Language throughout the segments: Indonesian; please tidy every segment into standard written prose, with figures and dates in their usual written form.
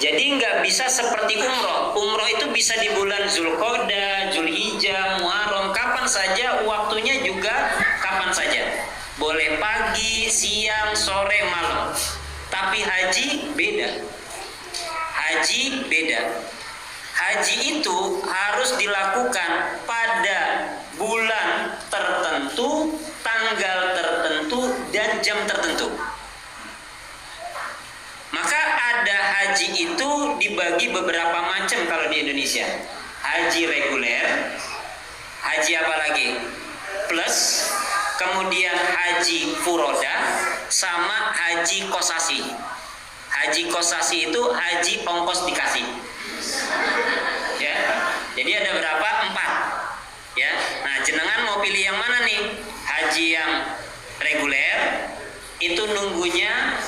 Jadi nggak bisa seperti umroh. Umroh itu bisa di bulan Zulqa'dah, Zulhijjah, Muharram, kapan saja, waktunya juga kapan saja. Boleh pagi, siang, sore, malam. Tapi haji beda. Haji beda. Haji itu harus dilakukan pada bulan tertentu, tanggal tertentu, dan jam tertentu. Maka ada haji itu dibagi beberapa macam kalau di Indonesia. Haji reguler, haji apa lagi? Plus, kemudian haji furoda, sama haji kosasi. Haji kosasi itu haji ongkos dikasih. Ya, jadi ada berapa? 4. Ya, nah jenengan mau pilih yang mana nih? Haji yang reguler itu nunggunya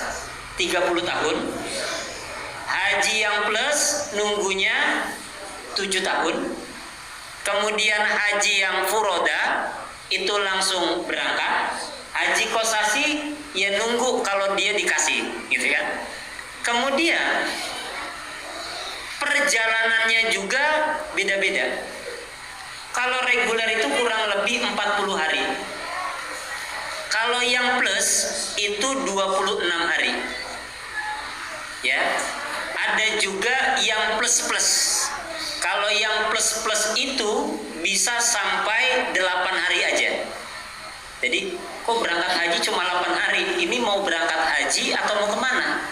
30 tahun. Haji yang plus nunggunya 7 tahun. Kemudian haji yang furoda itu langsung berangkat. Haji kosasi ya nunggu kalau dia dikasih, gitu kan. Kemudian perjalanannya juga beda-beda. Kalau reguler itu kurang lebih 40 hari. Kalau yang plus itu 26 hari. Ya, ada juga yang plus-plus. Kalau yang plus-plus itu bisa sampai 8 hari aja. Jadi, kok berangkat haji cuma 8 hari? Ini mau berangkat haji atau mau kemana?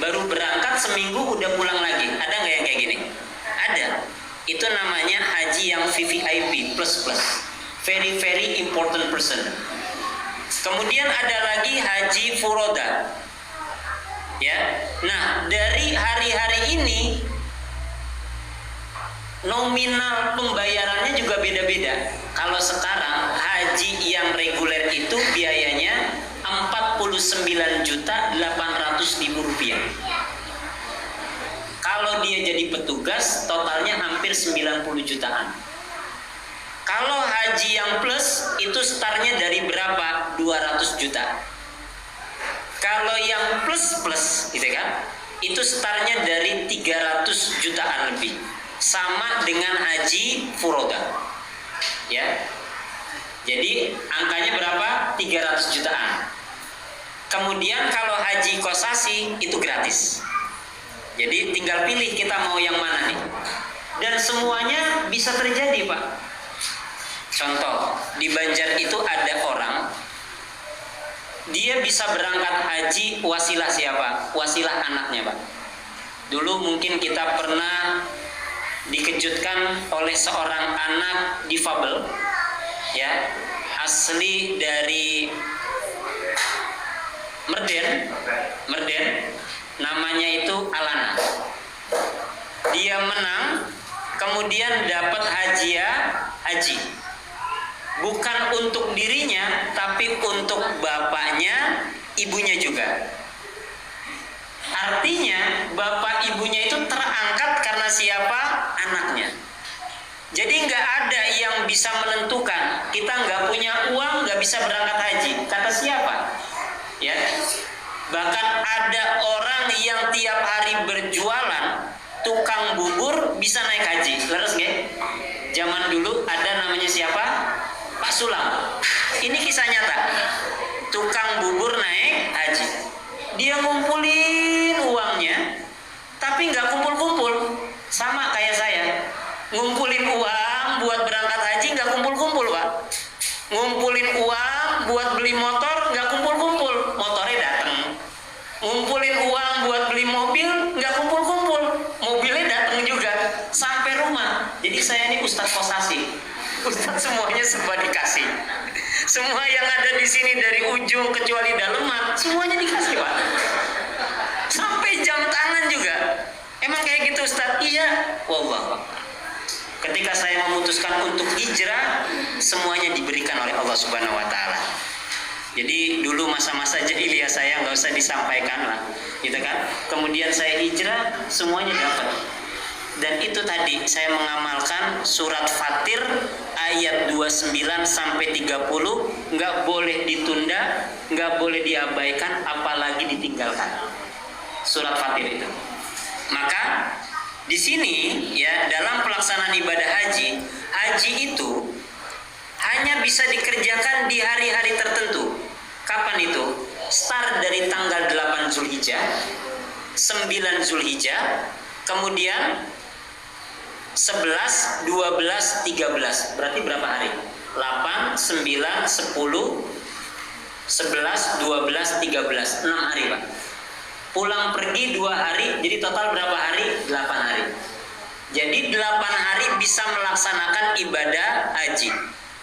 Baru berangkat seminggu udah pulang lagi. Ada nggak yang kayak gini? Ada. Itu namanya haji yang VVIP plus-plus. Very very important person. Kemudian ada lagi haji furoda. Ya, nah dari hari-hari ini nominal pembayarannya juga beda-beda. Kalau sekarang haji yang reguler itu biayanya 49.800.000 rupiah. Kalau dia jadi petugas totalnya hampir 90 jutaan. Kalau haji yang plus itu startnya dari berapa? 200 juta. Kalau yang plus-plus gitu kan, itu startnya dari 300 jutaan lebih. Sama dengan haji furoda. Ya. Jadi angkanya berapa? 300 jutaan. Kemudian kalau haji kosasi itu gratis. Jadi tinggal pilih kita mau yang mana nih. Dan semuanya bisa terjadi, Pak. Contoh, di Banjar itu ada orang, dia bisa berangkat haji wasilah siapa? Wasilah anaknya, Pak. Dulu mungkin kita pernah dikejutkan oleh seorang anak difabel, ya, asli dari Merden, namanya itu Alana. Dia menang, kemudian dapat haji. Bukan untuk dirinya, tapi untuk bapaknya, ibunya juga. Artinya bapak ibunya itu terangkat karena siapa? Anaknya. Jadi nggak ada yang bisa menentukan. Kita nggak punya uang, nggak bisa berangkat haji. Kata siapa? Ya. Bahkan ada orang yang tiap hari berjualan, tukang bubur bisa naik haji. Leres nggak? Zaman dulu ada namanya siapa? Pak Sulam. Ini kisah nyata. Tukang bubur naik haji. Dia ngumpulin uangnya, tapi nggak kumpul-kumpul. Sama kayak saya. Ngumpulin uang buat berangkat haji nggak kumpul-kumpul, Pak. Ngumpulin uang buat beli motor nggak kumpul-kumpul. Motornya datang. Ngumpulin uang buat beli mobil nggak kumpul-kumpul. Mobilnya datang juga sampai rumah. Jadi saya ini Ustadz Kosasi. Ustadz semuanya serba dikasih. Semua yang ada di sini dari ujung kecuali daleman semuanya dikasih, Pak. Sampai jam tangan juga. Emang kayak gitu, Ustadz? Iya. Wallah. Ketika saya memutuskan untuk hijrah, semuanya diberikan oleh Allah Subhanahu wa taala. Jadi dulu masa-masa jahiliyah saya nggak usah disampaikan lah, gitu kan. Kemudian saya hijrah, semuanya dapat. Dan itu tadi saya mengamalkan surat Fatir ayat 29 sampai 30, nggak boleh ditunda, nggak boleh diabaikan, apalagi ditinggalkan. Surat Fatir itu. Maka Di sini ya, dalam pelaksanaan ibadah haji, haji itu hanya bisa dikerjakan di hari-hari tertentu. Kapan itu? Start dari tanggal 8 Zulhijjah, 9 Zulhijjah, kemudian 11, 12, 13. Berarti berapa hari? 8, 9, 10, 11, 12, 13. 6 hari, Pak. Pulang pergi 2 hari, jadi total berapa hari? 8 hari. Jadi 8 hari bisa melaksanakan ibadah haji.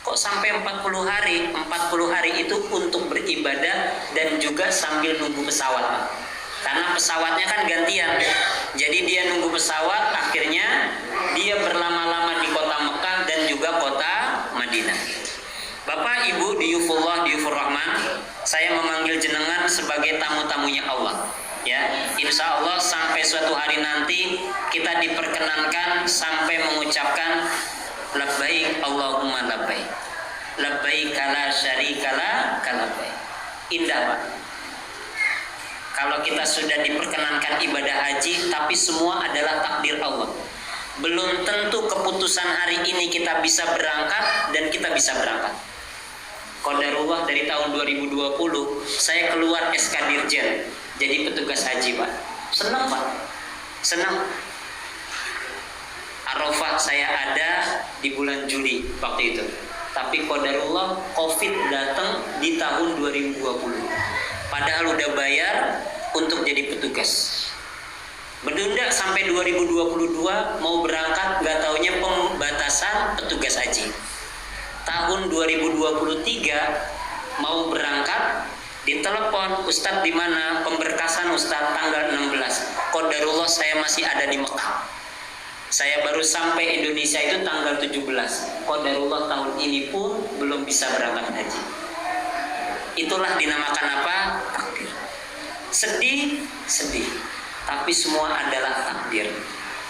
Kok sampai 40 hari? 40 hari itu untuk beribadah dan juga sambil nunggu pesawat. Karena pesawatnya kan gantian. Jadi dia nunggu pesawat, akhirnya dia berlama-lama di kota Mekah dan juga kota Madinah. Bapak, Ibu, diyufullah, diyufur rahman, saya memanggil jenengan sebagai tamu-tamunya Allah. Ya, insya Allah sampai suatu hari nanti kita diperkenankan sampai mengucapkan labbaik Allahumma labbaik, labbaik la syarika lak labbaik. Indah, Pak. Kalau kita sudah diperkenankan ibadah haji, tapi semua adalah takdir Allah. Belum tentu keputusan hari ini kita bisa berangkat dan kita bisa berangkat. Qadarullah dari tahun 2020 saya keluar SK Dirjen jadi petugas haji, Pak. Senang, Pak. Senang. Arafah saya ada di bulan Juli waktu itu. Tapi qadarullah Covid datang di tahun 2020. Padahal udah bayar untuk jadi petugas. Menunda sampai 2022 mau berangkat, gak taunya pembatasan petugas haji. Tahun 2023 mau berangkat, ditelepon, Ustadz di mana? Pemberkasan Ustadz tanggal 16. Qadarullah saya masih ada di Mekah. Saya baru sampai Indonesia itu tanggal 17. Qadarullah tahun ini pun belum bisa berangkat haji. Itulah dinamakan apa? Takdir. Sedih, sedih. Tapi semua adalah takdir.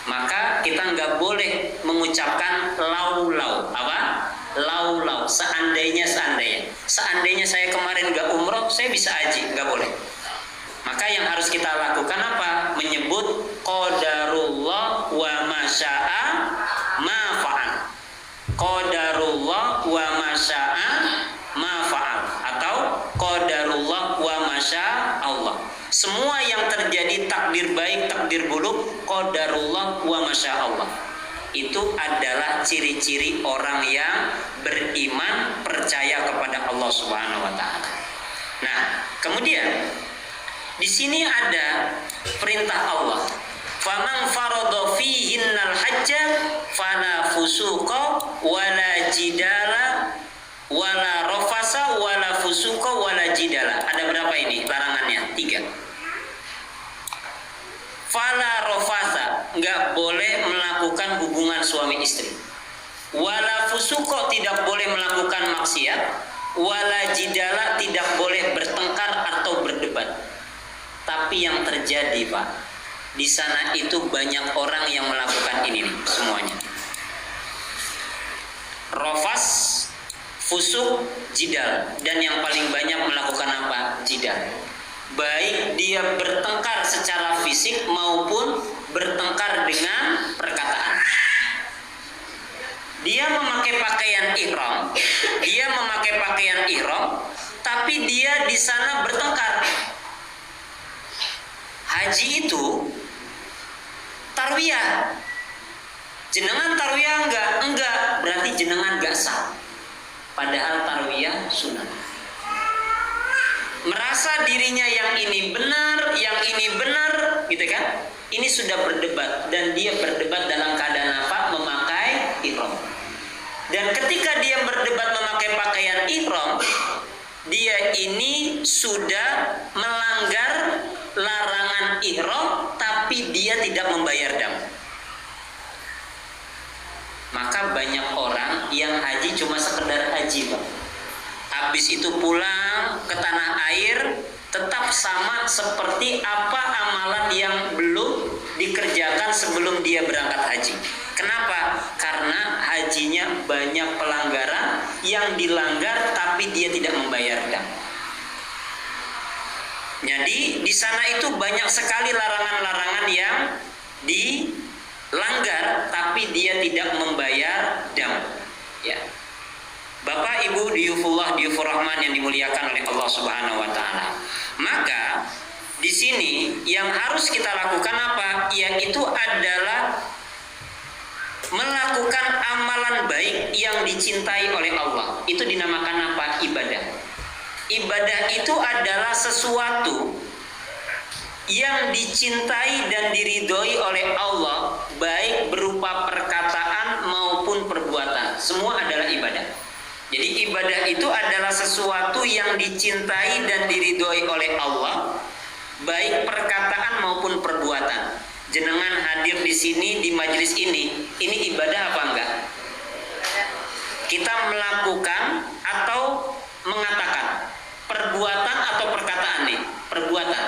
Maka kita nggak boleh mengucapkan lau-lau. Apa? Lau-lau. Seandainya saya kemarin nggak umroh, saya bisa haji. Nggak boleh. Maka yang harus kita lakukan apa? Menyebut qadarullah wa masya'a ma fa'al. Qadarullah wa masya'a ma fa'al, atau qadarullah wa masya'a Allah. Semua yang terjadi takdir baik, takdir buruk, qadarullah wa masya'a Allah. Itu adalah ciri-ciri orang yang beriman, percaya kepada Allah Subhanahu wa taala. Nah, kemudian di sini ada perintah Allah. Faman farada fihinnal hajja fala fusuqa wala jidala wala rafasa wala fusuqa wala jidala. Ada berapa ini larangannya? 3. Fala rafasa, enggak boleh melakukan hubungan suami istri. Wala fusuqa, tidak boleh melakukan maksiat. Wala jidala, tidak boleh bertengkar atau berdebat. Tapi yang terjadi, Pak, di sana itu banyak orang yang melakukan ini nih, semuanya. Rafas, fusuk, jidal, dan yang paling banyak melakukan apa? Jidal. Baik dia bertengkar secara fisik maupun bertengkar dengan perkataan. Dia memakai pakaian ihram, tapi dia di sana bertengkar. Haji itu tarwiyah. Jenengan tarwiyah enggak, berarti jenengan enggak sah. Padahal tarwiyah sunnah. Merasa dirinya yang ini benar, gitu kan? Ini sudah berdebat, dan dia berdebat dalam keadaan apa? Memakai ihram. Dan ketika dia berdebat memakai pakaian ihram, dia ini sudah melanggar larangan ihram, tapi dia tidak membayar dam. Maka banyak orang yang haji cuma sekedar haji, Pak. Habis itu pulang ke tanah air tetap sama seperti apa amalan yang belum dikerjakan sebelum dia berangkat haji. Kenapa? Karena hajinya banyak pelanggaran yang dilanggar tapi dia tidak membayar dam. Jadi di sana itu banyak sekali larangan-larangan yang tapi dia tidak membayar dam. Ya. Bapak Ibu diyufullah diyufur rahman yang dimuliakan oleh Allah Subhanahu wa taala. Maka di sini yang harus kita lakukan apa? Yaitu adalah melakukan amalan baik yang dicintai oleh Allah. Itu dinamakan apa? Ibadah. Ibadah itu adalah sesuatu yang dicintai dan diridhoi oleh Allah, baik berupa perkataan maupun perbuatan. Semua adalah ibadah. Jadi ibadah itu adalah sesuatu yang dicintai dan diridhoi oleh Allah, baik perkataan maupun perbuatan. Jenengan hadir di sini di majelis ini ibadah apa enggak? Kita melakukan atau mengatakan perbuatan atau perkataan nih? Perbuatan.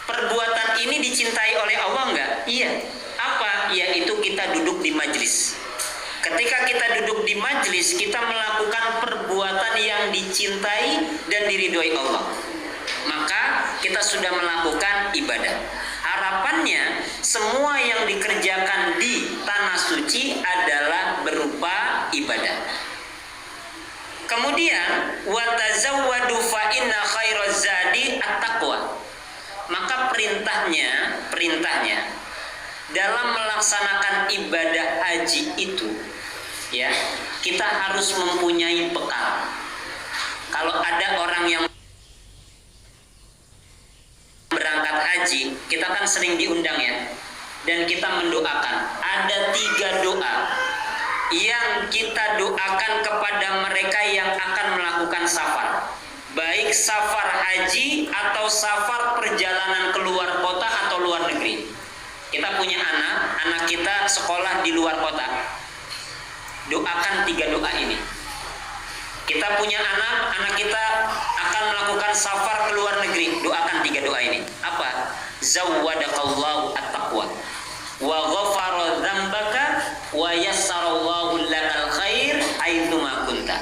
Perbuatan ini dicintai oleh Allah enggak? Iya. Apa? Yaitu kita duduk di majelis. Ketika kita duduk di majelis, kita melakukan perbuatan yang dicintai dan diridhoi Allah. Maka kita sudah melakukan ibadah. Harapannya semua yang dikerjakan di tanah suci adalah berupa ibadah. Kemudian wa tazawwadu fa inna khairaz zadi at-taqwa. Maka perintahnya dalam melaksanakan ibadah haji itu, ya, kita harus mempunyai bekal. Kalau ada orang yang berangkat haji, kita kan sering diundang ya, dan kita mendoakan. Ada 3 doa yang kita doakan kepada mereka yang akan melakukan safar, baik safar haji atau safar perjalanan keluar kota atau luar negeri. Kita punya anak kita sekolah di luar kota. Doakan 3 doa ini. Kita punya anak kita akan melakukan safar ke luar negeri. Doakan 3 doa ini. Apa? Zawwadaqallahu at-taqwa wa ghafara dzambaka wa yassarallahu lakal khair aitsuma kunta.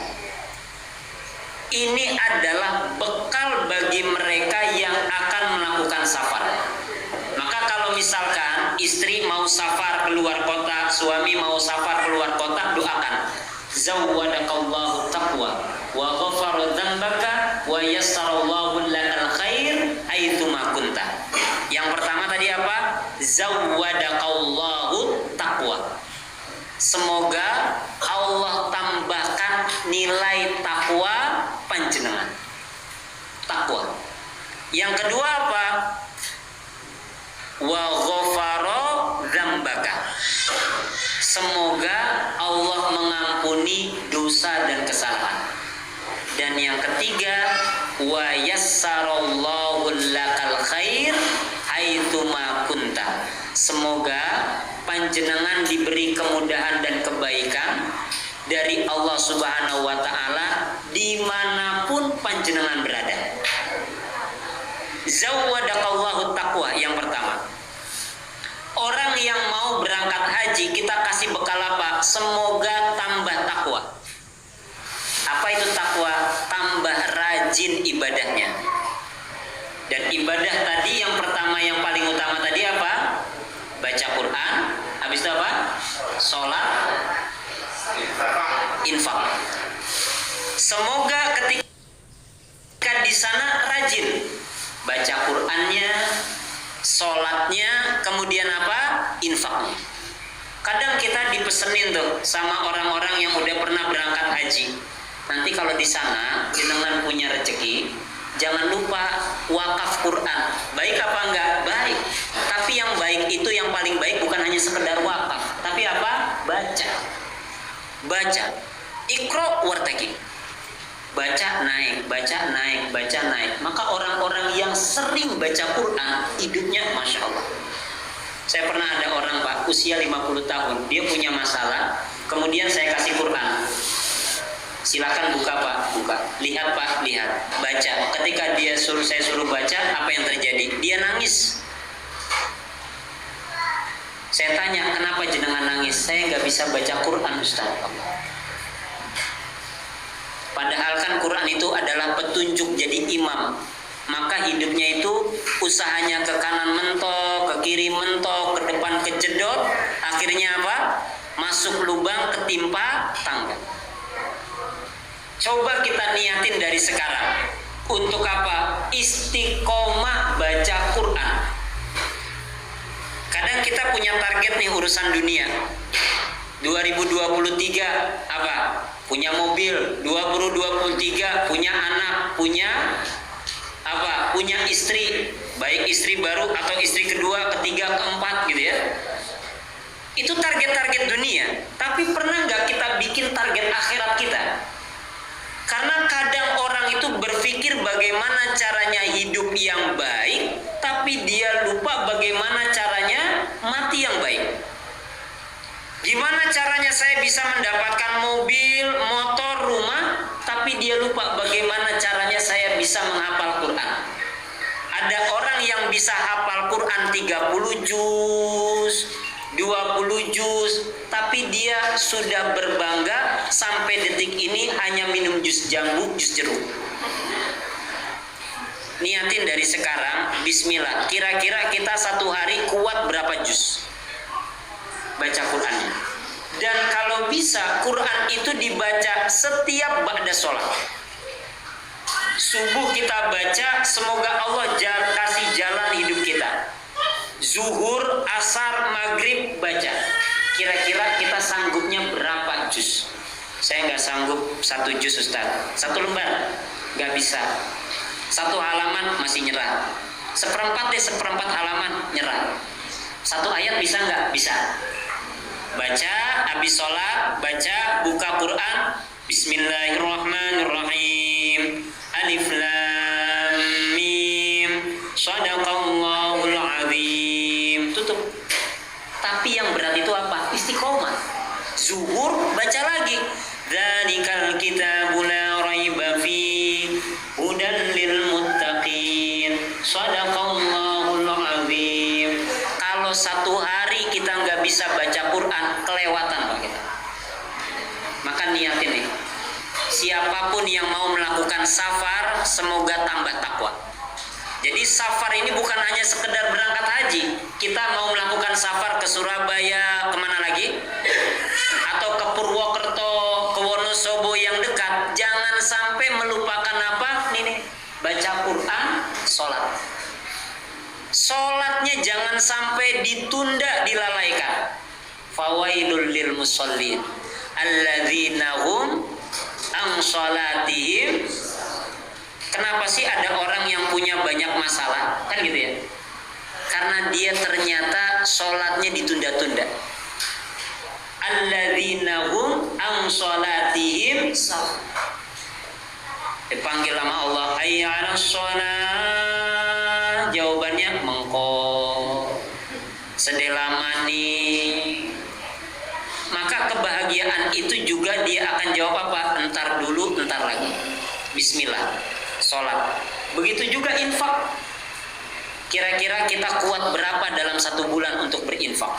Ini adalah bekal bagi mereka yang akan melakukan safar. Maka kalau misalkan istri mau safar keluar kota, suami mau safar keluar kota, doakan zawwadaqallahu taqwa wa ghafara dzambaka wa yassarallahu lakal khair aitsuma kunta. Yang pertama tadi apa? Zawwadaqallahu taqwa. Semoga Allah tambahkan nilai takwa panjenengan. Takwa. Yang kedua apa? Wa ghafara dzambaka. Semoga Allah mengampuni dosa dan kesalahan. Dan yang ketiga, wa yassarallahu lakal khair haitsuma kunta. Semoga panjenengan diberi kemudahan dan kebaikan dari Allah Subhanahu wa taala dimanapun panjenengan berada. Zawwadaqallahu taqwa yang pertama. Orang yang mau berangkat haji kita kasih bekal apa? Semoga tambah takwa. Apa itu takwa? Tambah rajin ibadahnya. Dan ibadah tadi yang pertama yang paling utama tadi apa? Baca Quran. Habis itu apa? Sholat, infak. Semoga ketika di sana rajin baca Qurannya, sholatnya, kemudian apa? Infaknya. Kadang kita dipesenin tuh sama orang-orang yang udah pernah berangkat haji. Nanti kalau di sana jenengan punya rezeki, jangan lupa wakaf Quran. Baik apa enggak? Baik. Tapi yang baik itu yang paling baik bukan hanya sekedar wakaf, tapi apa? Baca. Baca. Iqra wartaqi. Baca naik, baca naik, baca naik. Maka orang-orang yang sering baca Quran hidupnya Masya Allah. Saya pernah ada orang Pak usia 50 tahun, dia punya masalah, kemudian saya kasih Quran. Silakan buka Pak, buka. Lihat Pak, lihat. Baca. Ketika saya suruh baca, apa yang terjadi? Dia nangis. Saya tanya, kenapa jenengan nangis? Saya nggak bisa baca Quran Ustaz. Padahal kan Quran itu adalah petunjuk jadi imam. Maka hidupnya itu usahanya ke kanan mentok, ke kiri mentok, ke depan kejedot. Akhirnya apa? masuk lubang ketimpa tangga. Coba kita niatin dari sekarang. Untuk apa? Istiqomah baca Quran. Kadang kita punya target nih urusan dunia. 2023 apa? Punya mobil. 2023 punya anak, punya apa? Punya istri, baik istri baru atau istri kedua, ketiga, keempat gitu ya. Itu target-target dunia. Tapi pernah nggak kita bikin target akhirat kita? Karena kadang orang itu berpikir bagaimana caranya hidup yang baik, tapi dia lupa bagaimana caranya mati yang baik. Gimana caranya saya bisa mendapatkan mobil, motor, rumah, tapi dia lupa bagaimana caranya saya bisa menghafal Quran. Ada orang yang bisa hafal Quran 30 juz, 20 juz, tapi dia sudah berbangga sampai detik ini hanya minum jus jambu, jus jeruk. Niatin dari sekarang, bismillah. Kira-kira kita satu hari kuat berapa juz baca Qurannya? Dan kalau bisa, Quran itu dibaca setiap ba'da sholat. Subuh kita baca, semoga Allah kasih jalan hidup kita. Zuhur, asar, maghrib baca. Kira-kira kita sanggupnya berapa juz? Saya nggak sanggup 1 juz Ustaz. 1 lembar nggak bisa. 1 halaman masih nyerah. Seperempat halaman nyerah. 1 ayat bisa nggak? Bisa. Baca habis sholat, baca buka Quran. Bismillahirrahmanirrahim. Alif lam mim. Shadaqallahul azim. Tutup. Tapi yang berat itu apa? Istiqomah. Zuhur baca lagi. Dzalikal kitabul la raiba fi hudan lil muttaqin. Shadaqallahul azim. Kalau 1 hari kita nggak bisa baca Quran, kelewatan Pak kita. Maka niatin nih. Siapapun yang mau melakukan safar, semoga tambah takwa. Jadi safar ini bukan hanya sekedar berangkat haji. Kita mau melakukan safar ke Surabaya, kemana lagi? Atau ke Purwokerto, ke Wonosobo yang dekat. Jangan sampai melupakan apa? Nih, baca Quran, sholat. Sholatnya jangan sampai ditunda, dilalaikan. Fawailul lil musallin alladzina hum an sholatihim. Kenapa sih ada orang yang punya banyak masalah? Kan gitu ya. Karena dia ternyata sholatnya ditunda-tunda. Alladzina hum an sholatihim. Dipanggil sama Allah, hayya 'alas sholat. Jawabannya mengko. Sedelamani. Maka kebahagiaan itu juga dia akan jawab apa? Entar dulu, entar lagi. Bismillah. Sholat. Begitu juga infak. Kira-kira kita kuat berapa dalam 1 bulan untuk berinfak?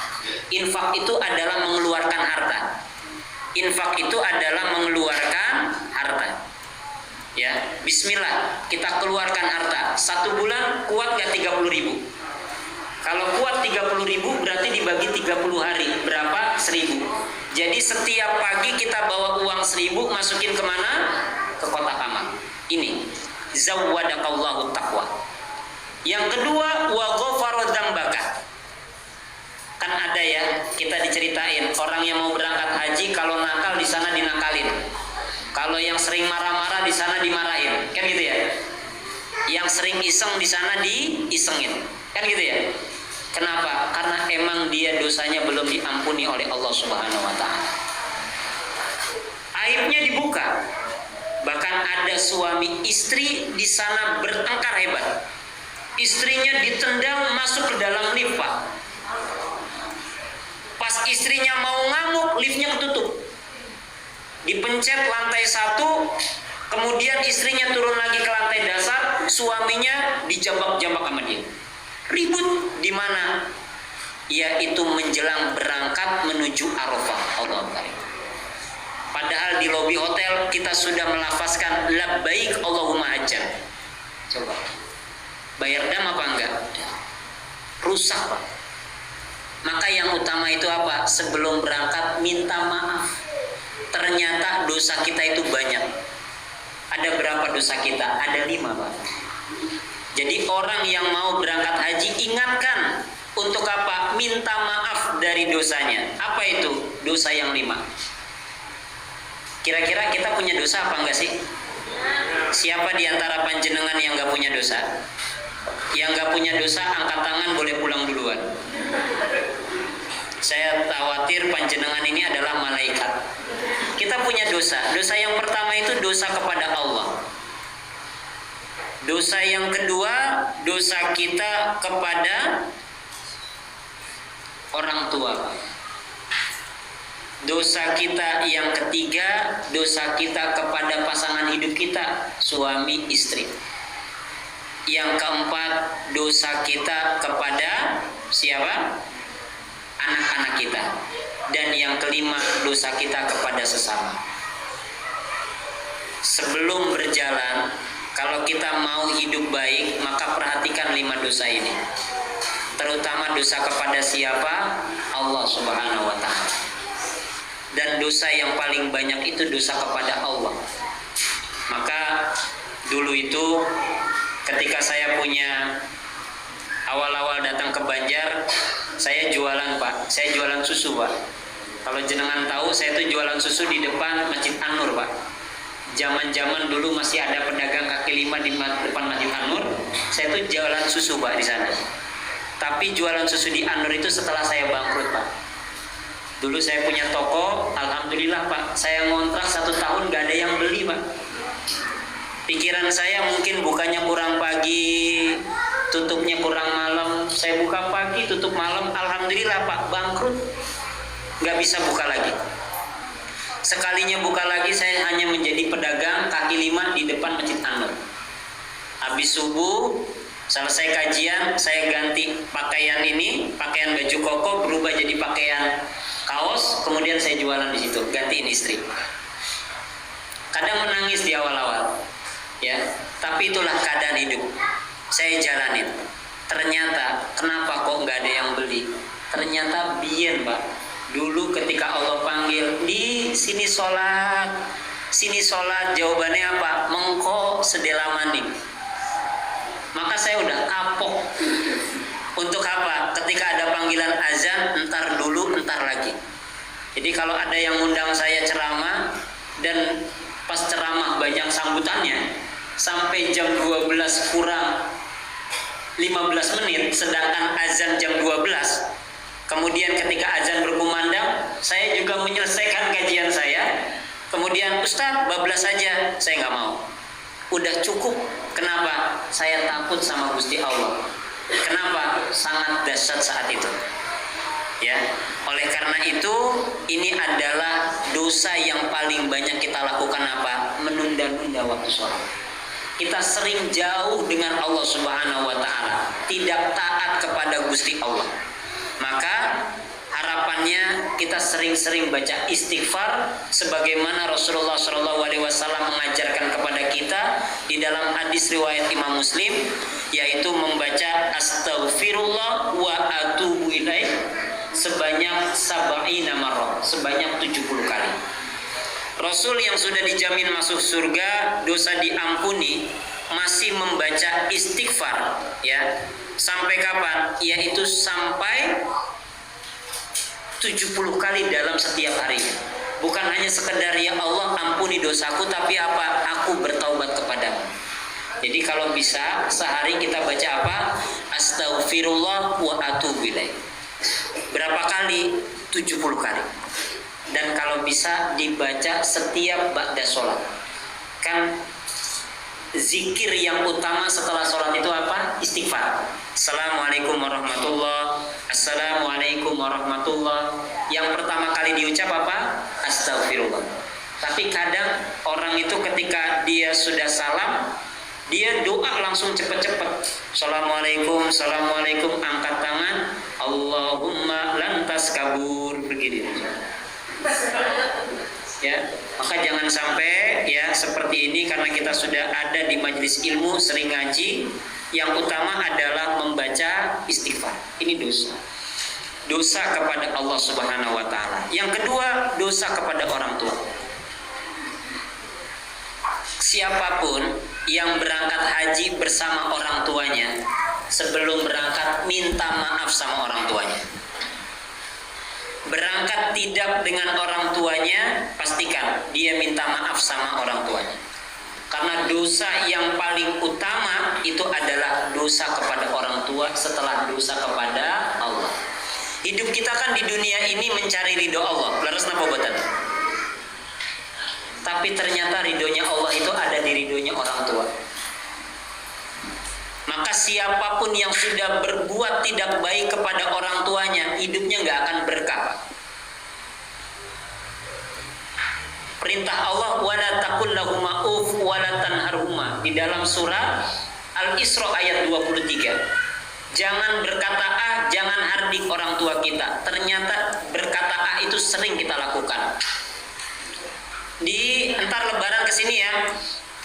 Infak itu adalah mengeluarkan harta. Infak itu adalah mengeluarkan harta. Ya, bismillah, kita keluarkan harta. 1 bulan kuat gak 30.000? Kalau kuat 30.000 berarti dibagi 30 hari. Berapa? 1.000. Jadi setiap pagi kita bawa uang 1.000, masukin kemana? Ke kotak amal. Ini zawwadakallahu taqwa. Yang kedua, wa ghafara dzambaka. Kan ada ya, kita diceritain orang yang mau berangkat haji, kalau nakal di sana dinakalin. Kalau yang sering marah-marah di sana dimarahin. Kan gitu ya. Yang sering iseng di sana diisengin. Kan gitu ya. Kenapa? Karena emang dia dosanya belum diampuni oleh Allah Subhanahu wa taala. Aibnya dibuka. Bahkan ada suami istri di sana bertengkar hebat. Istrinya ditendang masuk ke dalam lift, Pak. Pas istrinya mau ngamuk, liftnya ketutup. Dipencet lantai 1, kemudian istrinya turun lagi ke lantai dasar, suaminya dijambak-jambak sama dia. Ribut di mana? Yaitu menjelang berangkat menuju Arafah. Allahu Akbar. Padahal di lobi hotel kita sudah melafazkan labbaik Allahumma hajjan. Coba. Bayar dam apa enggak? Rusak, Pak. Maka yang utama itu apa? Sebelum berangkat minta maaf. Ternyata dosa kita itu banyak. Ada berapa dosa kita? Ada 5, Pak. Jadi orang yang mau berangkat haji, ingatkan untuk apa? Minta maaf dari dosanya. Apa itu? Dosa yang 5. Kira-kira kita punya dosa apa enggak sih? Siapa di antara panjenengan yang enggak punya dosa? Yang enggak punya dosa, angkat tangan, boleh pulang duluan. Saya khawatir panjenengan ini adalah malaikat. Kita punya dosa. Dosa yang pertama itu dosa kepada Allah. Dosa yang kedua, dosa kita kepada orang tua. Dosa kita yang ketiga, dosa kita kepada pasangan hidup kita, suami istri. Yang keempat, dosa kita kepada siapa? Anak-anak kita. Dan yang kelima, dosa kita kepada sesama. Sebelum berjalan, kalau kita mau hidup baik, maka perhatikan 5 dosa ini. Terutama dosa kepada siapa? Allah Subhanahu wa ta'ala. Dan dosa yang paling banyak itu dosa kepada Allah. Maka dulu itu ketika saya punya awal-awal datang ke Banjar, saya jualan, Pak. Saya jualan susu, Pak. Kalau jenengan tahu, saya tuh jualan susu di depan Masjid An-Nur, Pak. Zaman-zaman dulu masih ada pedagang kaki 5 di depan Masjid An-Nur. Saya tuh jualan susu, Pak, di sana. Tapi jualan susu di An-Nur itu setelah saya bangkrut, Pak. Dulu saya punya toko, alhamdulillah, Pak. Saya ngontrak 1 tahun gak ada yang beli, Pak. Pikiran saya mungkin bukanya kurang pagi, tutupnya kurang malam. Saya buka pagi, tutup malam, alhamdulillah, Pak, bangkrut. Gak bisa buka lagi. Sekalinya buka lagi, saya hanya menjadi pedagang kaki 5 di depan Masjid An-Nur. Habis subuh, selesai kajian, saya ganti pakaian ini, pakaian baju koko berubah jadi pakaian kaos, kemudian saya jualan di situ, gantiin istri. Kadang menangis di awal-awal, ya, tapi itulah keadaan hidup. Saya jalanin. Ternyata, kenapa kok nggak ada yang beli? Ternyata biyen, Pak. Dulu ketika Allah panggil, di sini sholat, jawabannya apa? Mengko sedela maning. Maka saya udah kapok. Untuk apa? Ketika ada panggilan azan, entar dulu, entar lagi. Jadi kalau ada yang undang saya ceramah, dan pas ceramah banyak sambutannya, sampai jam 12 kurang 15 menit, sedangkan azan jam 12. Kemudian ketika azan berkumandang, saya juga menyelesaikan kajian saya. Kemudian, Ustaz, bablas saja. Saya nggak mau. Udah cukup. Kenapa? Saya takut sama Gusti Allah. Kenapa? Sangat dahsyat saat itu. Ya. Oleh karena itu, ini adalah dosa yang paling banyak kita lakukan apa? Menunda-nunda waktu sholat. Kita sering jauh dengan Allah Subhanahu wa ta'ala. Tidak taat kepada Gusti Allah. Maka harapannya kita sering-sering baca istighfar sebagaimana Rasulullah SAW mengajarkan kepada kita di dalam hadis riwayat Imam Muslim, yaitu membaca astaghfirullah wa atubu ilaih sebanyak 70 marrah, sebanyak 70 kali. Rasul yang sudah dijamin masuk surga, dosa diampuni, masih membaca istighfar, ya. Sampai kapan? Yaitu sampai 70 kali dalam setiap harinya. Bukan hanya sekedar ya Allah ampuni dosaku, tapi apa? Aku bertaubat kepadamu. Jadi kalau bisa sehari kita baca apa? Astaghfirullah wa atubu ilaih. Berapa kali? 70 kali. Dan kalau bisa dibaca setiap ba'da sholat. Kan zikir yang utama setelah sholat itu apa? Istighfar. Assalamualaikum warahmatullah. Assalamualaikum warahmatullah. Yang pertama kali diucap apa? Astagfirullah. Tapi kadang orang itu ketika dia sudah salam, dia doa langsung cepet-cepet. Assalamualaikum, assalamualaikum, angkat tangan, Allahumma lantas kabur, begini. Ya, maka jangan sampai ya seperti ini, karena kita sudah ada di majelis ilmu, sering ngaji. Yang utama adalah membaca istighfar. Ini dosa. dosa kepada Allah Subhanahu wa taala. Yang kedua, dosa kepada orang tua. Siapapun yang berangkat haji bersama orang tuanya, sebelum berangkat minta maaf sama orang tuanya. Berangkat tidak dengan orang tuanya, pastikan dia minta maaf sama orang tuanya. Karena dosa yang paling utama itu adalah dosa kepada orang tua setelah dosa kepada Allah. Hidup kita kan di dunia ini mencari ridho Allah. Leres napa boten? Tapi ternyata ridhonya Allah itu ada di ridhonya orang tua. Maka siapapun yang sudah berbuat tidak baik kepada orang tuanya, hidupnya nggak akan berkah. Perintah Allah, wala taqul lahuma uf wala tanharhuma, di dalam surah Al-Isra ayat 23. Jangan berkata ah, jangan hardik orang tua kita. Ternyata berkata ah itu sering kita lakukan. Di entar lebaran kesini ya,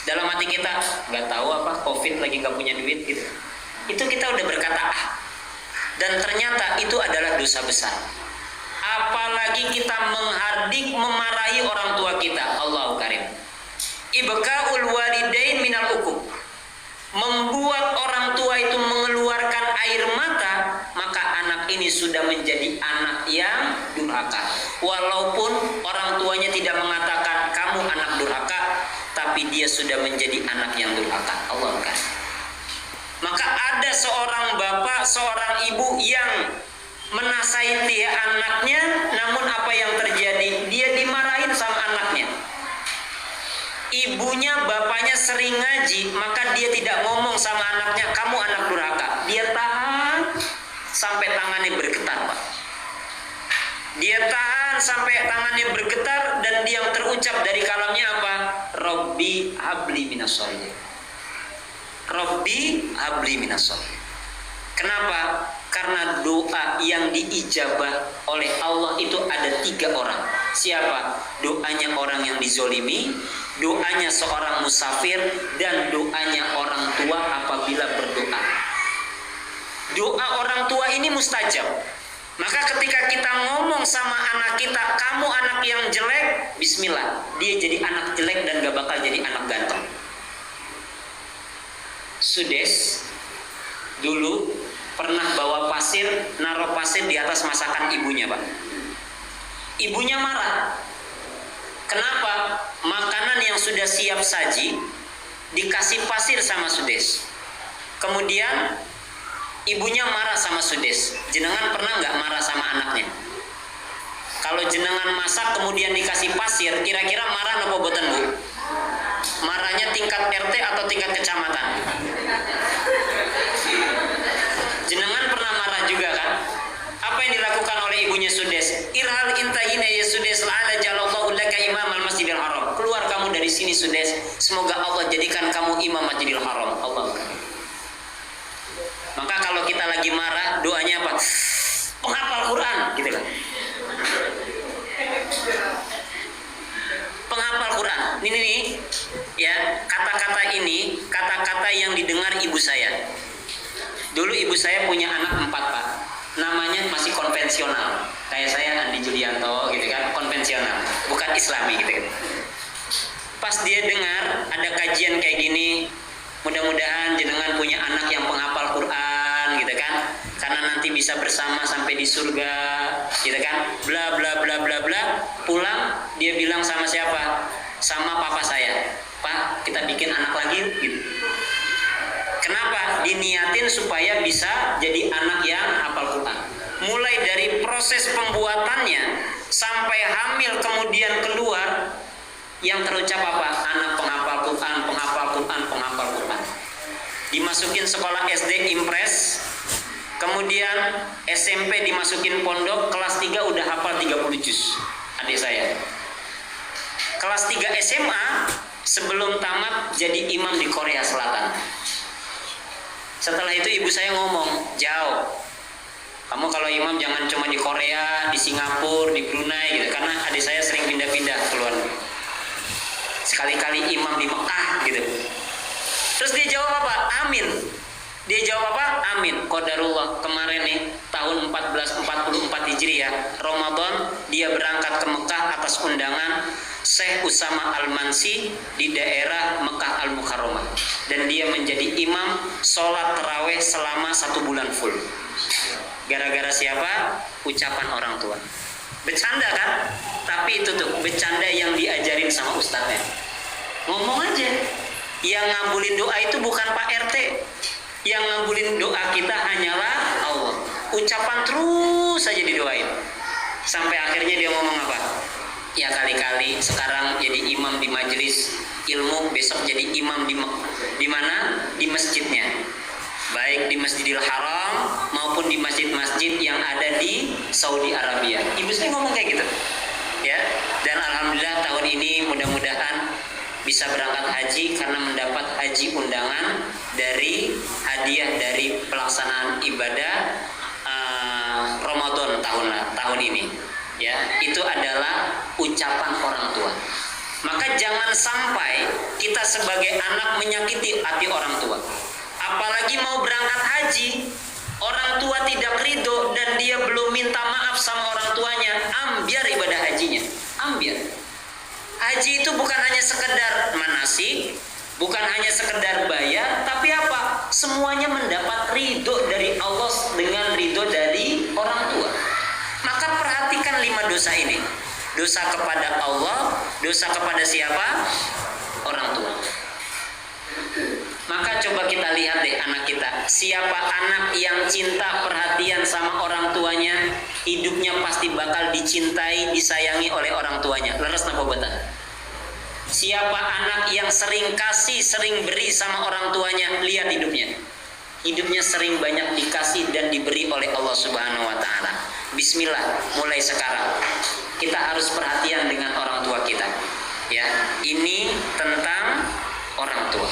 dalam hati kita nggak tahu apa covid lagi nggak punya duit gitu, itu kita udah berkata ah, dan ternyata itu adalah dosa besar. Apalagi kita menghardik, memarahi orang tua kita. Allahu karim. Ibqa'ul walidain minal uquq, membuat orang tua itu mengeluarkan air mata, maka anak ini sudah menjadi anak yang durhaka. Walaupun orang tuanya tidak mengatakan kamu anak durhaka, tapi dia sudah menjadi anak yang durhaka. Allah karim. Maka ada seorang bapak, seorang ibu yang menasihati anaknya, namun apa yang terjadi? Dia dimarahin sama anaknya. Ibunya, bapaknya sering ngaji, maka dia tidak ngomong sama anaknya, kamu anak durhaka. Dia tahan sampai tangannya bergetar, Pak. Dia tahan sampai tangannya bergetar, dan yang terucap dari kalamnya apa? Rabbi habli minas sholihin. Rabbi habli minas sholihin. Kenapa? Karena doa yang diijabah oleh Allah itu ada 3 orang. Siapa? Doanya orang yang dizolimi, doanya seorang musafir, dan doanya orang tua apabila berdoa. Doa orang tua ini mustajab. Maka ketika kita ngomong sama anak kita, kamu anak yang jelek, bismillah, dia jadi anak jelek dan gak bakal jadi anak ganteng. Sudes dulu pernah bawa pasir, naruh pasir di atas masakan ibunya, Pak. Ibunya marah. Kenapa? Makanan yang sudah siap saji dikasih pasir sama Sudes. Kemudian ibunya marah sama Sudes. Jenengan pernah nggak marah sama anaknya? Kalau jenengan masak kemudian dikasih pasir, kira-kira marah apa boten, Bu? Marahnya tingkat RT atau tingkat kecamatan? Jenengan pernah marah juga kan? Apa yang dilakukan oleh ibunya Sudes? Irhal intahina ya Sudes, la'ala jalallahu laka imam al-masjidil haram. Keluar kamu dari sini Sudes, semoga Allah jadikan kamu imam Masjidil Haram. Allah. Maka kalau kita lagi marah, doanya apa? Penghafal Quran, gitu kan? Penghafal Quran. Ini nih, ya, kata-kata ini, kata-kata yang didengar ibu saya. Dulu ibu saya punya anak 4, Pak. Namanya masih konvensional. Kayak saya Andi Julianto gitu kan, konvensional, bukan Islami gitu kan. Pas dia dengar ada kajian kayak gini, mudah-mudahan jenengan punya anak yang penghafal Quran gitu kan. Karena nanti bisa bersama sampai di surga gitu kan. Bla bla bla bla bla. Pulang dia bilang sama siapa? Sama papa saya. Pak, kita bikin anak lagi gitu. Kenapa? Diniatin supaya bisa jadi anak yang hafal Quran. Mulai dari proses pembuatannya sampai hamil kemudian keluar, yang terucap apa? Anak penghafal Quran, penghafal Quran, penghafal Quran. Dimasukin sekolah SD Impres, kemudian SMP dimasukin pondok, kelas 3 udah hafal 30 juz. Adik saya. Kelas 3 SMA sebelum tamat jadi imam di Korea Selatan. Setelah itu ibu saya ngomong, jauh. Kamu kalau imam jangan cuma di Korea, di Singapura, di Brunei gitu. Karena adik saya sering pindah-pindah keluar. Sekali-kali imam di Mekah gitu. Terus dia jawab apa? Amin. Dia jawab apa? Amin. Qadarullah. Kemarin nih tahun 1444 Hijriah, Ramadan, dia berangkat ke Mekah atas undangan Syekh Usama Al-Mansi di daerah Mekah Al-Mukarramah, dan dia menjadi imam sholat taraweh selama 1 bulan full. Gara-gara siapa? Ucapan orang tua. Bercanda kan? Tapi itu tuh bercanda yang diajarin sama ustadznya. Ngomong aja. Yang ngabulin doa itu bukan Pak RT. Yang ngabulin doa kita hanyalah Allah. Ucapan terus saja didoain. Sampai akhirnya dia ngomong apa? Ya kali-kali sekarang jadi imam di majelis ilmu, besok jadi imam di mana? Di masjidnya. Baik di Masjidil Haram maupun di masjid-masjid yang ada di Saudi Arabia. Ibu saya ngomong kayak gitu. Ya. Dan alhamdulillah tahun ini mudah-mudahan bisa berangkat haji karena mendapat haji undangan dari hadiah dari pelaksanaan ibadah Ramadan tahun ini. Ya, itu adalah ucapan orang tua. Maka jangan sampai kita sebagai anak menyakiti hati orang tua. Apalagi mau berangkat haji, orang tua tidak ridho dan dia belum minta maaf sama orang tuanya, ambiar ibadah hajinya, ambiar. Haji itu bukan hanya sekedar manasik, bukan hanya sekedar bayar, tapi apa? Semuanya mendapat ridho dari Allah dengan ridho dari orang tua. Maka perhatikan 5 dosa ini. Dosa kepada Allah, dosa kepada siapa? Orang tua. Maka coba kita lihat deh anak kita. Siapa anak yang cinta perhatian sama orang tuanya, hidupnya pasti bakal dicintai, disayangi oleh orang tuanya. Leres napa boten? Siapa anak yang sering kasih, sering beri sama orang tuanya, lihat hidupnya. Hidupnya sering banyak dikasih dan diberi oleh Allah Subhanahu wa taala. Bismillah, mulai sekarang kita harus perhatian dengan orang tua kita. Ya, ini tentang orang tua.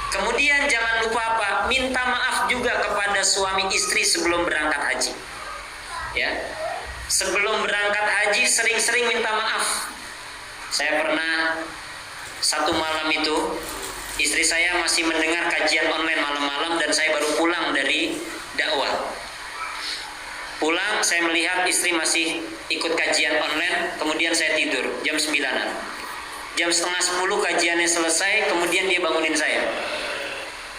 Kemudian jangan lupa apa? Minta maaf juga kepada suami istri sebelum berangkat haji. Ya. Sebelum berangkat haji sering-sering minta maaf. Saya pernah satu malam itu istri saya masih mendengar kajian online malam-malam dan saya baru pulang dari dakwah. Pulang saya melihat istri masih ikut kajian online, kemudian saya tidur jam 9-an. Jam setengah 10 kajiannya selesai, kemudian dia bangunin saya.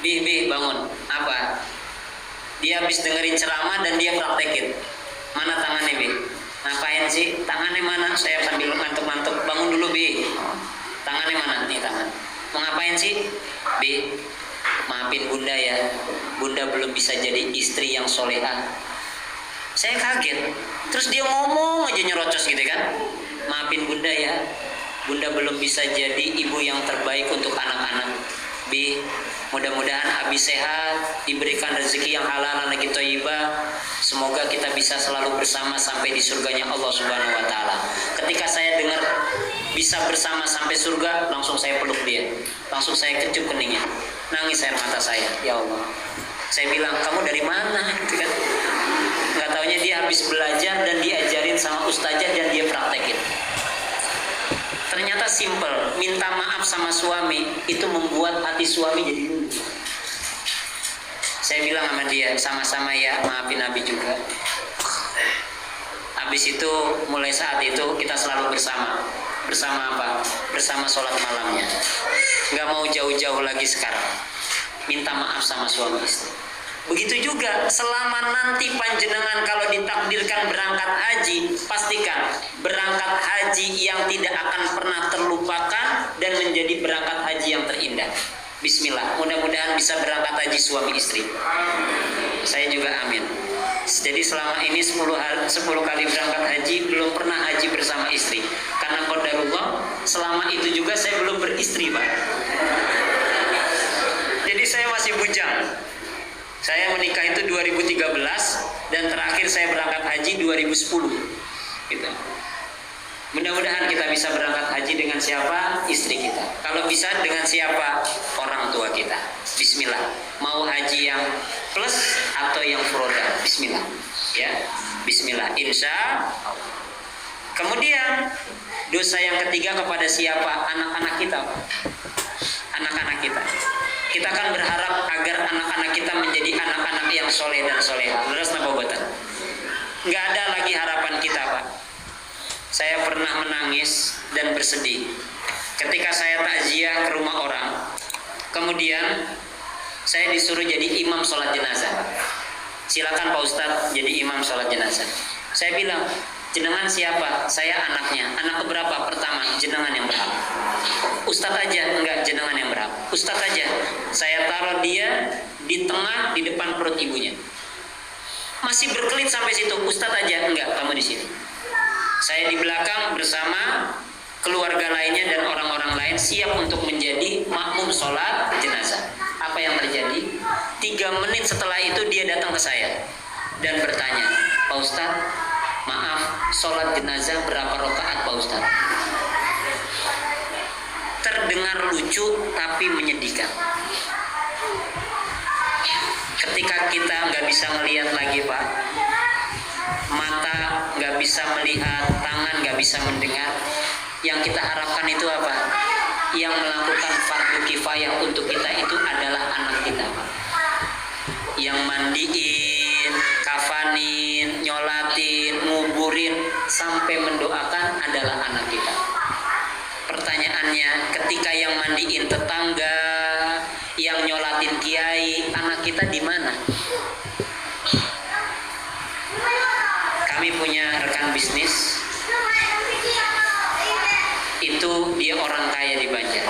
Bi, bangun. Apa? Dia habis dengerin ceramah dan dia praktekin. Mana tangannya, Bi? Ngapain sih? Tangannya mana? Saya sambil ngantuk-ngantuk. Bangun dulu, Bi. Tangannya mana? Nih tangan. Mau ngapain sih? Bi, maafin Bunda ya. Bunda belum bisa jadi istri yang solehah. Saya kaget. Terus dia ngomong aja nyerocos gitu kan. Maafin Bunda ya. Bunda belum bisa jadi ibu yang terbaik untuk anak-anak. Bi, mudah-mudahan Abi sehat, diberikan rezeki yang halal, rezeki thayyibah. Semoga kita bisa selalu bersama sampai di surganya Allah Subhanahu wa taala. Ketika saya dengar bisa bersama sampai surga, langsung saya peluk dia. Langsung saya kecup keningnya. Nangis air mata saya. Ya Allah. Saya bilang, "Kamu dari mana?" gitu kan. Enggak taunya dia habis belajar dan diajarin sama ustazah dan dia praktekin. Ternyata simple, minta maaf sama suami itu membuat hati suami jadi luluh. Saya bilang sama dia, sama-sama ya, maafin Abi juga. Habis itu, mulai saat itu kita selalu bersama. Bersama apa? Bersama sholat malamnya. Nggak mau jauh-jauh lagi sekarang. Minta maaf sama suami istri. Begitu juga selama nanti panjenengan kalau ditakdirkan berangkat haji, pastikan berangkat haji yang tidak akan pernah terlupakan dan menjadi berangkat haji yang terindah. Bismillah, mudah-mudahan bisa berangkat haji suami istri. Saya juga amin. Jadi selama ini 10 kali berangkat haji belum pernah haji bersama istri. Karena qadarullah selama itu juga saya belum beristri, Pak. Jadi saya masih bujang. Saya menikah itu 2013 dan terakhir saya berangkat haji 2010. Gitu. Mudah-mudahan kita bisa berangkat haji dengan siapa? Istri kita. Kalau bisa dengan siapa? Orang tua kita. Bismillah. Mau haji yang plus atau yang furoda? Bismillah. Ya. Bismillah. Insya Allah. Kemudian dosa yang ketiga kepada siapa? Anak-anak kita. Anak-anak kita. Kita akan berharap agar anak-anak kita menjadi anak-anak yang soleh dan soleha. Terus nabogotan. Nggak ada lagi harapan kita, Pak. Saya pernah menangis dan bersedih ketika saya takziah ke rumah orang. Kemudian saya disuruh jadi imam sholat jenazah. Silakan Pak Ustadz jadi imam sholat jenazah. Saya bilang, jenengan siapa? Saya anaknya. Anak keberapa? Pertama, jenengan yang berhak. Ustadz aja? Enggak, jenengan yang berhak. Ustadz aja. Saya taruh dia di tengah, di depan perut ibunya. Masih berkelit sampai situ. Ustadz aja? Enggak, kamu di sini. Saya di belakang bersama keluarga lainnya dan orang-orang lain siap untuk menjadi makmum sholat jenazah. Apa yang terjadi? 3 menit setelah itu dia datang ke saya dan bertanya, Pak Ustadz, maaf, sholat jenazah berapa rakaat Pak Ustadz? Terdengar lucu tapi menyedihkan. Ketika kita nggak bisa melihat lagi, Pak, mata nggak bisa melihat, tangan nggak bisa mendengar, yang kita harapkan itu apa? Yang melakukan fardu kifayah untuk kita itu adalah anak kita, Pak. Yang mandiin, kafanin, nyolatin, nguburin, sampai mendoakan adalah anak kita. Pertanyaannya, ketika yang mandiin tetangga, yang nyolatin kiai, anak kita di mana? Kami punya rekan bisnis, itu dia orang kaya di Banjar.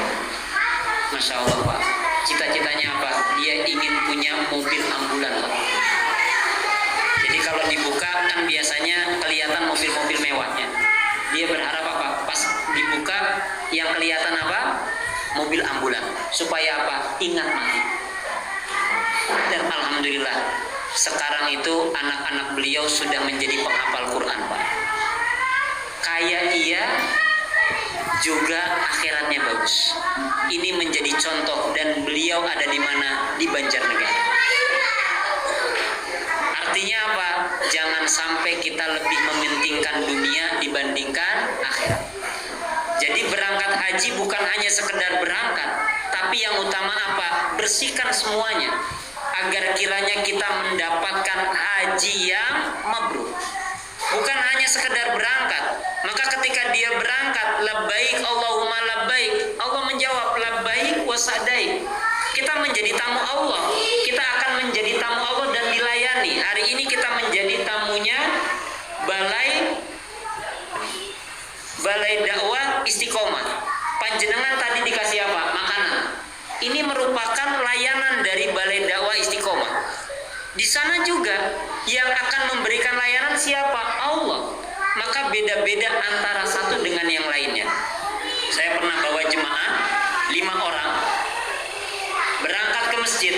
Masya Allah, Pak. Cita-citanya apa? Dia ingin punya mobil ambulan, Pak. Jadi kalau dibuka kan biasanya kelihatan mobil-mobil mewahnya. Dia berharap apa? Pas dibuka yang kelihatan apa? Mobil ambulan. Supaya apa? Ingat mati. Dan alhamdulillah sekarang itu anak-anak beliau sudah menjadi penghafal Quran, Pak. Kaya iya, juga akhiratnya bagus. Ini menjadi contoh dan beliau ada di mana? Di Banjarnegara. Artinya apa? Jangan sampai kita lebih mementingkan dunia dibandingkan akhirat. Jadi berangkat haji bukan hanya sekedar berangkat, tapi yang utama apa? Bersihkan semuanya agar kiranya kita mendapatkan haji yang mabrur. Bukan hanya sekedar berangkat. Maka ketika dia berangkat, labbaik Allahumma labbaik, Allah menjawab labbaik wa sa'daik. Kita menjadi tamu Allah. Kita akan menjadi tamu Allah dan dilayani. Hari ini kita menjadi tamunya Balai Dakwah Istiqomah. Panjenengan tadi dikasih apa? Makanan. Ini merupakan layanan dari Balai Dakwah Istiqomah. Di sana juga yang akan memberikan layanan siapa? Allah. Maka beda-beda antara satu dengan yang lainnya. Saya pernah bawa jemaah 5 orang berangkat ke masjid.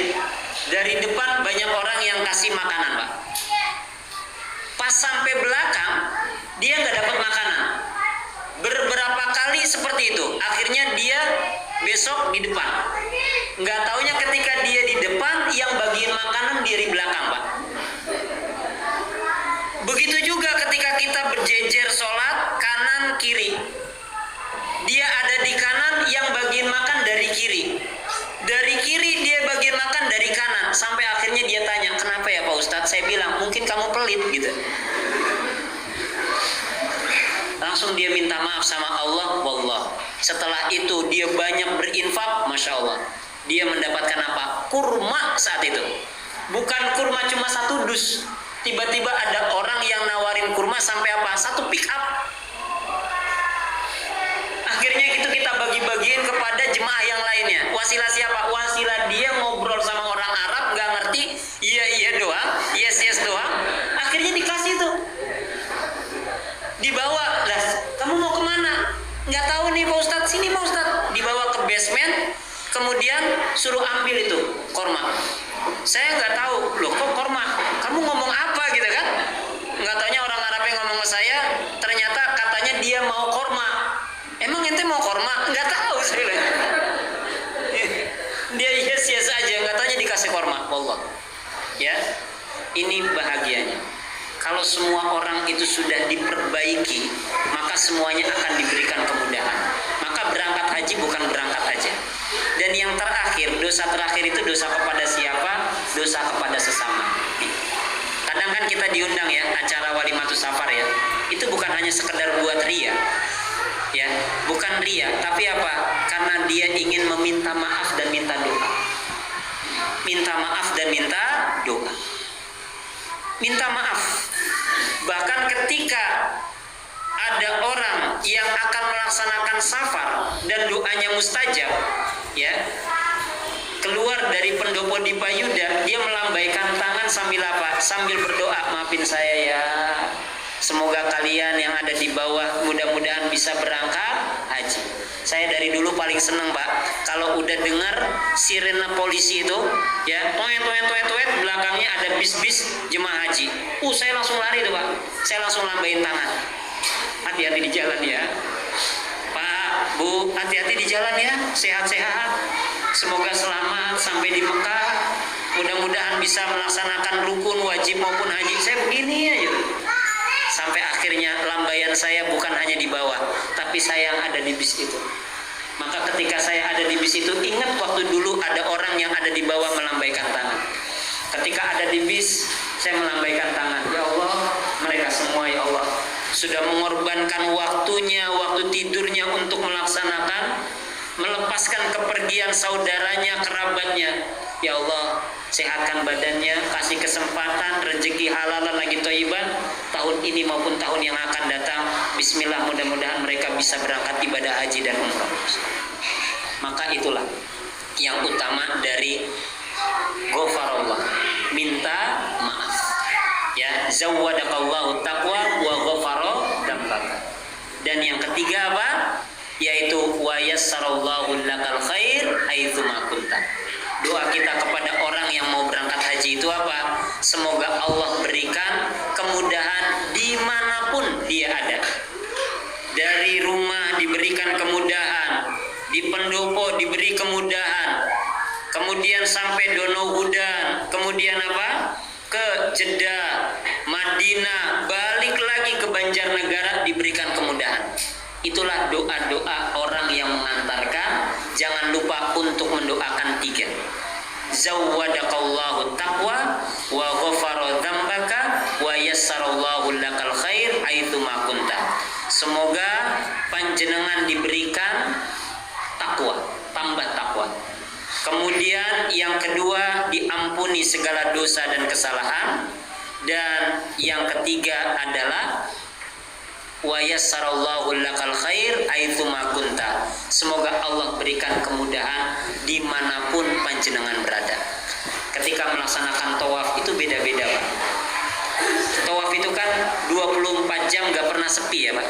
Dari depan banyak orang yang kasih makanan, Pak. Pas sampai belakang dia nggak dapat makanan. Beberapa kali seperti itu. Akhirnya dia besok di depan. Nggak taunya ketika dia di depan, yang bagian makanan dia di belakang, Pak. Begitu juga ketika kita berjejer sholat kanan kiri. Dia ada di kanan, yang bagian makan dari kiri. Dari kiri dia bagian makan dari kanan. Sampai akhirnya dia tanya, kenapa ya Pak Ustadz? Saya bilang, mungkin kamu pelit gitu. Langsung dia minta maaf sama Allah, wallah. Setelah itu dia banyak berinfak, Masya Allah. Dia mendapatkan apa? Kurma saat itu. Bukan kurma cuma 1 dus. Tiba-tiba ada orang yang nawarin kurma sampai apa? 1 pick up. Akhirnya itu kita bagi-bagiin kepada jemaah yang lainnya. Wasilah siapa? Wasilah dia ngobrol sama orang Arab, gak ngerti, iya doang, yes doang. Akhirnya dikasih tuh. Dibawa, lah, kamu mau kemana? Nggak tahu nih Pak Ustadz, sini Pak Ustadz. Dibawa ke basement, kemudian suruh ambil itu korma. Saya nggak tahu, loh kok korma? Kamu ngomong apa gitu kan? Nggak taunya orang Arab yang ngomong ke saya, ternyata katanya dia mau korma. Emang ente mau korma? Nggak tahu saya bilang. Dia yes aja, nggak taunya dikasih korma. Wallah. Ya, ini bahagianya. Kalau semua orang itu sudah diperbaiki, maka semuanya akan diberikan kemudahan. Maka berangkat haji bukan berangkat aja. Dan yang terakhir, dosa terakhir itu dosa kepada siapa? Dosa kepada sesama. Kadang kan kita diundang ya acara walimatus safar ya. Itu bukan hanya sekedar buat ria. Ya, bukan ria, tapi apa? Karena dia ingin meminta maaf dan minta doa. Minta maaf dan minta doa. Minta maaf. Bahkan ketika ada orang yang akan melaksanakan safar dan doanya mustajab, ya, keluar dari pendopo di Payuda, dia melambaikan tangan sambil apa? Sambil berdoa, maafin saya ya. Semoga kalian yang ada di bawah mudah-mudahan bisa berangkat haji. Saya dari dulu paling seneng, Pak, kalau udah dengar sirene polisi itu, ya, toet, belakangnya ada bis-bis jemaah haji. Saya langsung lari tuh, Pak. Saya langsung lambain tangan. Hati-hati di jalan ya. Pak, Bu, hati-hati di jalan ya. Sehat-sehat. Semoga selamat sampai di Mekah. Mudah-mudahan bisa melaksanakan rukun wajib maupun haji. Saya begini aja. Sampai akhirnya lambaian saya bukan hanya di bawah, tapi saya yang ada di bis itu. Maka ketika saya ada di bis itu, ingat waktu dulu ada orang yang ada di bawah melambaikan tangan. Ketika ada di bis, saya melambaikan tangan. Ya Allah, mereka semua ya Allah sudah mengorbankan waktunya, waktu tidurnya untuk melaksanakan, melepaskan kepergian saudaranya, kerabatnya. Ya Allah, sehatkan badannya, kasih kesempatan, rezeki halal lagi thayyiban tahun ini maupun tahun yang akan datang. Bismillah, mudah-mudahan mereka bisa berangkat ibadah haji dan umrah. Maka itulah yang utama dari ghafarallah, minta maaf. Ya, zawwadaqallahu taqwa wa ghafara dzambaka. Dan yang ketiga apa? Yaitu wa yassarallahu lakal khair haitsu ma kunta. Doa kita kepada orang yang mau berangkat haji itu apa? Semoga Allah berikan kemudahan dimanapun dia ada. Dari rumah diberikan kemudahan, di pendopo diberi kemudahan, kemudian sampai Dono Hudan, kemudian apa? Ke Jeddah, Madinah, balik lagi ke Banjarnegara diberikan kemudahan. Itulah doa-doa orang yang mengantarkan. Jangan lupa untuk mendoakan tiga. Zawwadaqallahu taqwa wa ghafara dzambaka wa yassarallahu lakal khair haitsu ma kunta. Semoga panjenengan diberikan takwa, tambah takwa. Kemudian yang kedua, diampuni segala dosa dan kesalahan. Dan yang ketiga adalah wa yassarallahu lakal khair haitsu ma kunta. Semoga Allah berikan kemudahan dimanapun panjenengan berada. Ketika melaksanakan tawaf itu beda-beda, Pak. Tawaf itu kan 24 jam gak pernah sepi ya, Pak.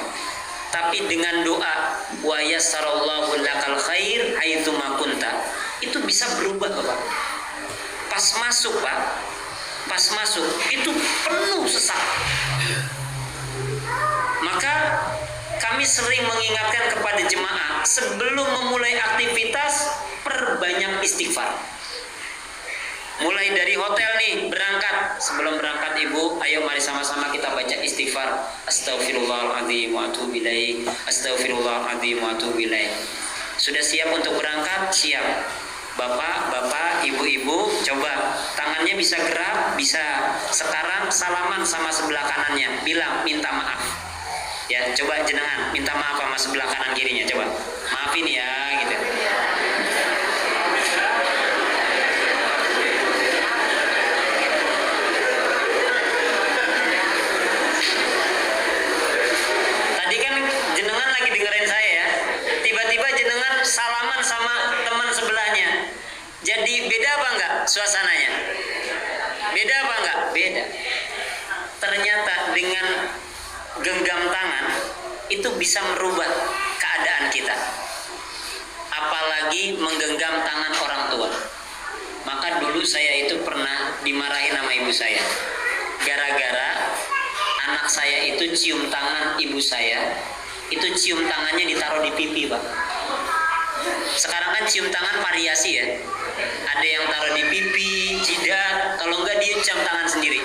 Tapi dengan doa wa yassarallahu lakal khair haitsu ma kunta, itu bisa berubah, Pak. Pas masuk, Pak. Pas masuk itu penuh sesak. Maka kami sering mengingatkan kepada jemaah, sebelum memulai aktivitas, perbanyak istighfar. Mulai dari hotel nih, berangkat. Sebelum berangkat Ibu, ayo mari sama-sama kita baca istighfar. Astaghfirullahaladzim wa atubu ilaik. Astaghfirullahaladzim wa atubu ilaik. Sudah siap untuk berangkat? Siap. Bapak, ibu-ibu, coba tangannya bisa gerak, bisa. Sekarang salaman sama sebelah kanannya, bilang minta maaf. Ya, coba jenengan minta maaf sama sebelah kanan kirinya, coba. Maafin ya, gitu. Tadi kan jenengan lagi dengerin saya ya. Tiba-tiba jenengan salaman sama teman sebelahnya. Jadi beda apa enggak suasananya? Beda apa enggak? Beda. Ternyata dengan genggam tangan itu bisa merubah keadaan kita. Apalagi menggenggam tangan orang tua. Maka dulu saya itu pernah dimarahin sama ibu saya. Gara-gara anak saya itu cium tangan ibu saya, itu cium tangannya ditaruh di pipi, Pak. Sekarang kan cium tangan variasi ya. Ada yang taruh di pipi, jidat, kalau enggak dia cium tangan sendiri.